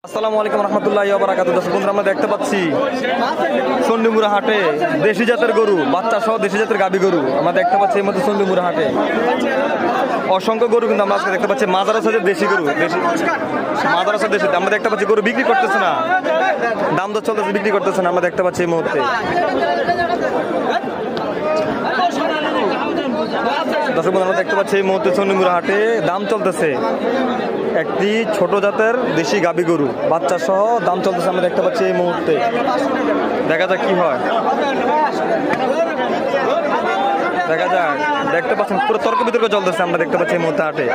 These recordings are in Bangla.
আসসালামু আলাইকুম রহমতুল্লাহি ওয়া বারাকাতুহু। দর্শক বন্ধুরা, আমরা দেখতে পাচ্ছি চন্ডিমুড়া হাটে দেশি জাতের গরু, বাচ্চা সহ দেশি জাতের গাবি গরু আমরা দেখতে পাচ্ছি এই মধ্যে চন্ডিমুড়া হাটে অসংখ্য গরু কিন্তু আমরা আজকে দেখতে পাচ্ছি। মাজারা সাইজের দেশি গরু, মাজারা সাইজের দেশি আমরা দেখতে পাচ্ছি। গরু বিক্রি করতেছে না, দাম দর চলতেছে, বিক্রি করতেছে না আমরা দেখতে পাচ্ছি এই মুহূর্তে। দর্শক বন্ধুরা, আমরা দেখতে পাচ্ছি এই মুহূর্তে চন্ডিমুড়া হাটে দাম চলতেছে একটি ছোট জাতের দেশি গাবি গরু বাচ্চা সহ দাম চলতেছে আমরা দেখতে পাচ্ছি এই মুহূর্তে। দেখা যাক কি হয়, দেখা যাক। দেখতে পাচ্ছেন পুরো তর্ক বিতর্ক চলতেছে আমরা দেখতে পাচ্ছি এই মুহূর্তে হাটে।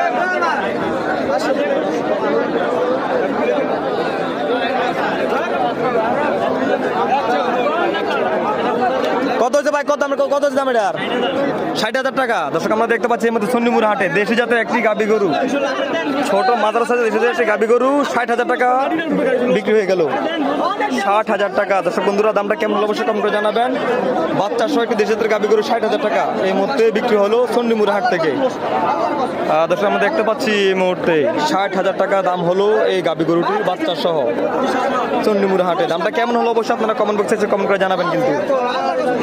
কত হচ্ছে ভাই, কত আমরা কত হচ্ছে দাম এটার? 60,000 টাকা। দর্শক আমরা দেখতে পাচ্ছি এই মধ্যে চন্ডিমুড়া হাটে দেশি জাতের একটি গাবি গরু, ছোট মাদ্রাসা দেশি জাতের একটি গাবি গরু 60,000 টাকা বিক্রি হয়ে গেল। 60,000 টাকা। দর্শক বন্ধুরা, দামটা কেমন হলো অবশ্যই কম করে জানাবেন। বাচ্চা সহ একটি দেশি জাতের গাবি গরু 60,000 টাকা এই মুহূর্তে বিক্রি হলো চন্ডিমুড়া হাট থেকে। দর্শক আমরা দেখতে পাচ্ছি এই মুহূর্তে 60,000 টাকা দাম হলো এই গাবি গরুটির বাচ্চা সহ চন্ডিমুড়া হাটে। দামটা কেমন হলো অবশ্যই আপনারা কমেন্ট বক্সে এসে কমেন্ট করে জানাবেন কিন্তু।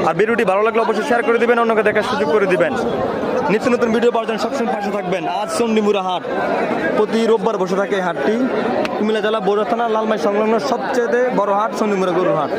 আর ভিডিওটি ভালো লাগলে অবশ্যই শেয়ার করে দিবেন, অন্যকে দেখার সুযোগ করে দিবেন। নিত্য নতুন ভিডিও পাওয়ার জন্য সবসময় পাশে থাকবেন। আজ চন্ডিমুড়া হাট প্রতি রোববার বসে থাকে এই হাটটি। কুমিল্লা জেলা বগুড়া থানা লালমাই সংলগ্ন সবচেয়ে বড় হাট চন্ডিমুড়া গরুর হাট।